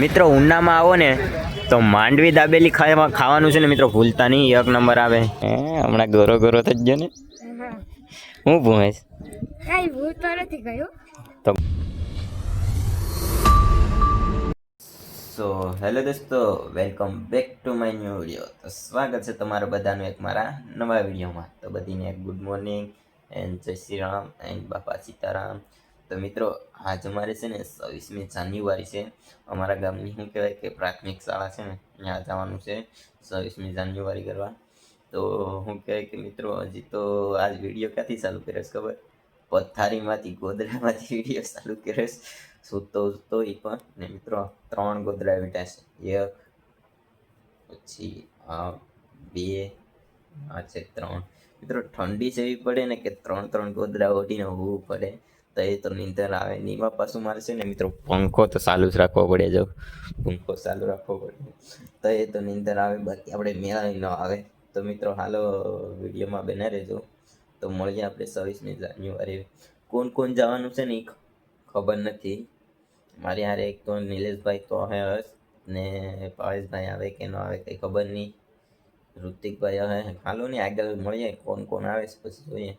મિત્રો ઉનામાં આવો ને તો માંડવી દાબેલી ખાવાનું છે ને મિત્રો, ભૂલતા નહીં, એક નંબર આવે. હમણાં ગોરો ગોરો થઈ ગયો ને. હું ભૂમેશ કઈ ભૂલ તો નથી ગયો તો. સો હેલો દોસ્તો, welcome back to my new video. તો સ્વાગત છે તમારા બધાનું એક મારા નવા વિડીયોમાં. તો બધીને એક ગુડ મોર્નિંગ એન્ડ જય શ્રી રામ એન્ડ બાપા સીતારામ. તો મિત્રો આજ અમારે છે ને 26મી જાન્યુઆરી છે. અમારા ગામની શું કહેવાય કે પ્રાથમિક શાળા છે ને, ત્યાં જવાનું છે 26મી જાન્યુઆરી કરવા. તો શું કહેવાય કે મિત્રો હજી તો આજ વિડીયો ક્યાંથી ચાલુ કર્યો છે ખબર? પથારીમાંથી ગોદડામાંથી વિડીયો ચાલુ કર્યો છે. સૂતો એ પણ ને મિત્રો 3 ગોદડા વીટા છે. એક પછી 2 આ છે 3. મિત્રો ઠંડી જેવી પડે ને કે 3 ગોદડા ઓઢીને ઊભું પડે તો એ તો નીંદર આવે. એમાં પાછું મારે છે ને મિત્રો પંખો તો ચાલુ જ રાખવો પડે. જો પંખો ચાલુ રાખવો પડે તો એ તો નીંદર આવે, બાકી આપણે મેળાવી ન આવે. તો મિત્રો હાલો વિડીયોમાં બને રહેજો. તો મળીએ આપણે 26મી જાન્યુઆરી. કોણ જવાનું છે ને એ ખબર નથી. મારી હારે એક તો નિલેશભાઈ તો હે ને પાવેશભાઈ આવે કે ન આવે કંઈ ખબર નહીં. ઋતિકભાઈ આવે. હાલો ને આગળ મળીએ કોણ આવે છે પછી જોઈએ.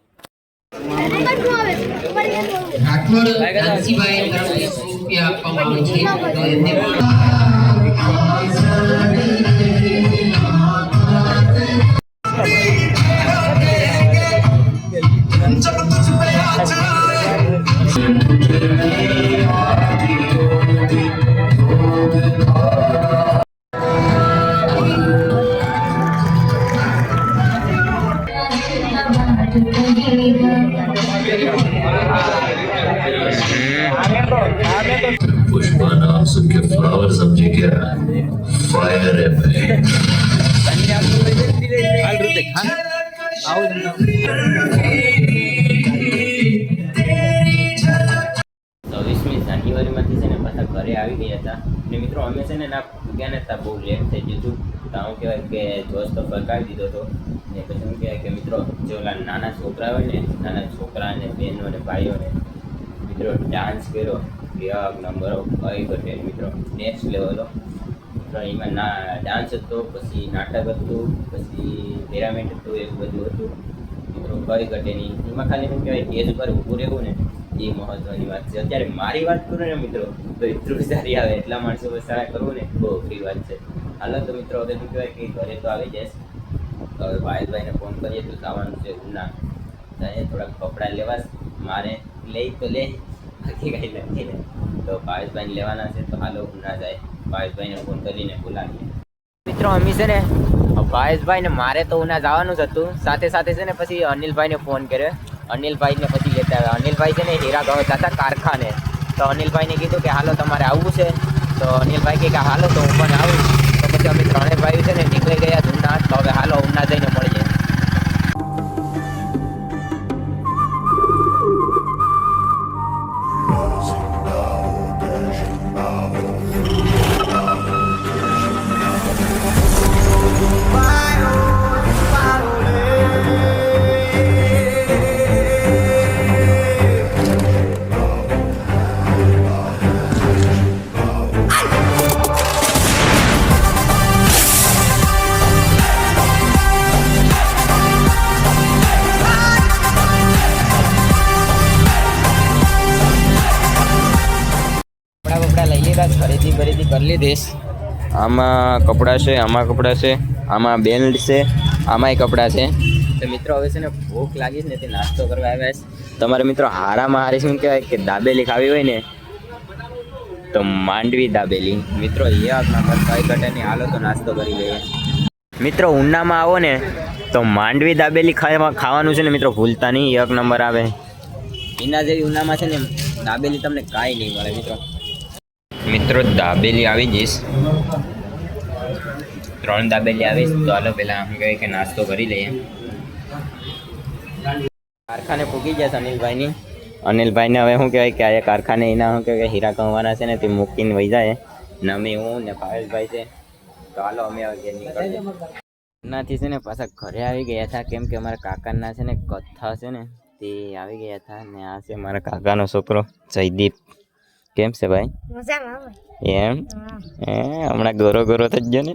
ઠાકોર કાંતિભાઈ તરફથી રૂપિયા આપવામાં આવે છે તો એમને पुष्पा नाम सुन के फ्लावर समझे क्या? फायर है भाई. 26મી જાન્યુઆરીમાંથી છે ને પાછા ઘરે આવી ગયા હતા. ને મિત્રો અમે છે ને ના ગયા ને ત્યાં બહુ લેટ થઈ ગયું હતું. તો શું કહેવાય કે જોશ તો ફરકાવી દીધો હતો. ને પછી શું કહેવાય કે મિત્રો જે ઓલા નાના છોકરા હોય ને, નાના છોકરા અને બહેનો અને ભાઈઓને મિત્રો ડાન્સ કર્યો એક નંબર કઈ ઘટે મિત્રો, નેક્સ્ટ લેવલ. મિત્રો એમાં ડાન્સ હતો, પછી નાટક હતું, પછી પિરામિડ હતું, એવું બધું હતું મિત્રો, કઈ ઘટે નહીં. એમાં ખાલી શું કહેવાય સ્ટેજ ઉપર ઊભું રહેવું ને એ મહત્વની વાત છે. અત્યારે મારી વાત કરું ને મિત્રો તો એટલું સારી આવે, એટલા માણસો સારા કરવું ને બહુ અઘરી વાત છે. હાલો તો મિત્રો હવે શું કહેવાય કે ઘરે તો આવી જઈશ. હવે ભાઈને ફોન કરીએ તો જવાનું છે ઉના. થોડાક કપડાં લેવા મારે, લઈ તો લે, બાકી કંઈ નથી ને. તો ભાવેશભાઈને લેવાના છે તો હાલો ઉના જાય. ભાવેશભાઈને ફોન કરીને બોલાવીએ. મિત્રો અમે છે ને ભાવેશભાઈને મારે તો ઉના જવાનું જ હતું, સાથે સાથે છે ને પછી અનિલભાઈને ફોન કર્યો. અનિલભાઈને પછી લેતા આવ્યા. અનિલભાઈ છે ને હીરા ગાવ હતા કારખાને. તો અનિલભાઈને કીધું કે હાલો તમારે આવવું છે. તો અનિલભાઈ કહે કે હાલો તો હું પણ આવું. તો પછી અમે 3 ભાઈઓ છે ને નીકળી ગયા ઉના. તો હવે હાલો ઉના જઈને મળીએ. ખરીદી કરી લીધીશ. આમાં કપડાં છે, આમાં કપડાં છે, આમાં બેલ્ટ છે, આમાંય કપડાં છે. તો મિત્રો હવે છે ને ભૂખ લાગી છે ને તે નાસ્તો કરવા આવ્યા છે. તમારે મિત્રો હારામાં હારી શું કહેવાય કે દાબેલી ખાવી હોય ને તો માંડવી દાબેલી મિત્રો એક નંબર, કઈ ઘટે નહીં. હાલો તો નાસ્તો કરી લઈએ. મિત્રો ઉનામાં આવો ને તો માંડવી દાબેલી ખાવાનું છે ને મિત્રો, ભૂલતા નહીં, એક નંબર આવે. એના જેવી ઉનામાં છે ને દાબેલી તમને કાંઈ નહીં મળે મિત્રો. દાબેલી આવી જઈશ, 3 દાબેલી આવીશ. તો હાલો પહેલાં આમ કહેવાય કે નાસ્તો કરી લઈએ. કારખાને પૂગી જશે અનિલભાઈને હવે શું કહેવાય કે આ કારખાને એના શું કહેવાય હીરા કમાવાના છે ને તે મૂકીને વહી જાય ને. અમે હું ને ભાવેશભાઈ છે. તો હાલો અમે હવે ઘેર નીકળીએ. એનાથી છે ને પાછા ઘરે આવી ગયા હતા, કેમ કે અમારા કાકાના છે ને કથા છે ને તે આવી ગયા હતા. ને આ છે મારા કાકાનો છોકરો જયદીપ. કેમ છે ભાઈ? મજામાં આવે. એમ હા હમણાં ગોરો ગોરો થઈ ગયો ને.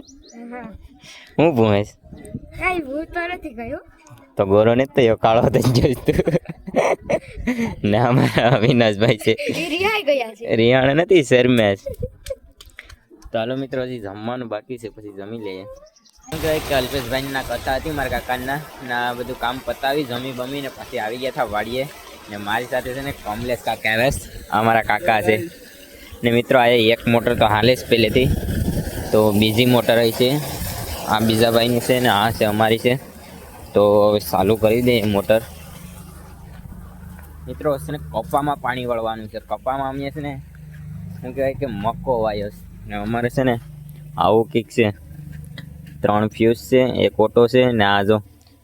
હા હું ભૂમેશ કઈ ભૂત તો નથી ગયું. તો ગોરો ને થયો, કાળો થઈ ગયો તું. ને અમારા અવિનાશભાઈ છે, એ રિહાઈ ગયા છે. રિયાણ નથી શર્મેશ. તો હાલો મિત્રો, હજી જમવાનું બાકી છે, પછી જમી લઈએ. શું કહેવાય કે અલ્પેશભાઈની ના કથા હતી મારા કાકાના, ના બધું કામ પતાવી જમી બમીને પછી આવી ગયા હતા વાડીએ. ને મારી સાથે છે ને કમલેશ કાકા આવે છે, અમારા કાકા છે. ને મિત્રો આ એક મોટર તો હાલે જ પહેલેથી, તો બીજી મોટર આવી છે, આ બીજા ભાઈની છે ને આ છે અમારી છે. તો હવે ચાલુ કરી દઈએ મોટર. મિત્રો છે ને કપામાં પાણી વળવાનું છે. કપામાં અમે છે ને શું કહેવાય કે મક્કો વાયો છે, ને અમારે છે ને આવું કંઈક છે. 3 ફ્યુઝ છે, એક ઓટો છે, ને આ જો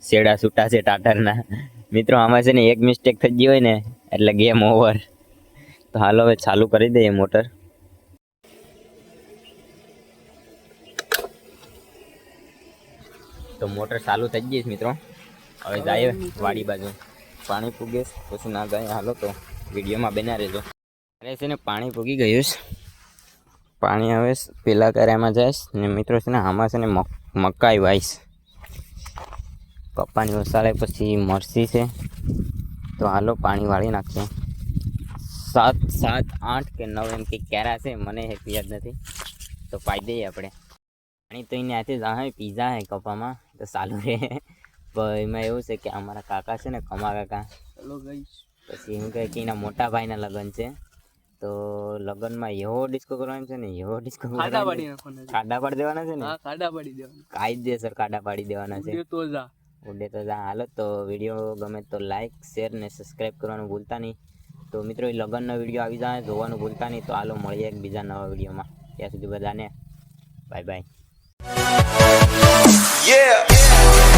શેડા છૂટા છે ટાટરના. મિત્રો આમાં છે ને એક મિસ્ટેક થઈ ગઈ હોય ને એટલે ગેમ ઓવર. તો હાલો હવે ચાલુ કરી દઈએ મોટર. તો મોટર ચાલુ થઈ ગઈ છે મિત્રો. હવે જાય વાડી બાજુ, પાણી પૂગે પછી ના જાય. હાલો તો વિડીયોમાં બન્યા રહેજો. અરે છે ને પાણી પૂગી ગયું છે, પાણી હવે પેલા કર્યામાં જાય ને મિત્રો છે ને આમાં છે ને મકાઈ વાઈશ. કપ્પાની ઓસાળે પછી મરસી છે. તો હાલો પાણી વાળી નાખીએ. 7, 8 કે 9 એમ કંઈક ક્યારા છે, મને યાદ નથી. તો પાઈ દઈએ આપણે પાણી. તો એને હાથે જાહે પીઝા હે કપામાં તો ચાલુ રહે. પણ એમાં એવું છે કે અમારા કાકા છે ને કમા કાકા, પછી એમ કહે કે એના મોટા ભાઈના લગ્ન છે. તો લગ્નમાં એવો ડિસ્કો કરવાનો છે ને, એવો ડિસ્કો કાઢા પાડી દેવાના છે ને, કાયદેસર કાઢા પાડી દેવાના છે. ઉડે તો જા. હાલો તો વિડીયો ગમે તો લાઈક, શેર ને સબસ્ક્રાઈબ કરવાનું ભૂલતા નહીં. તો મિત્રો એ લગ્નનો વિડીયો આવી જાય જોવાનું ભૂલતા નહીં. તો હાલો મળીએ એક બીજા નવા વિડીયોમાં. ત્યાં સુધી બધાને બાય બાય. Yeah.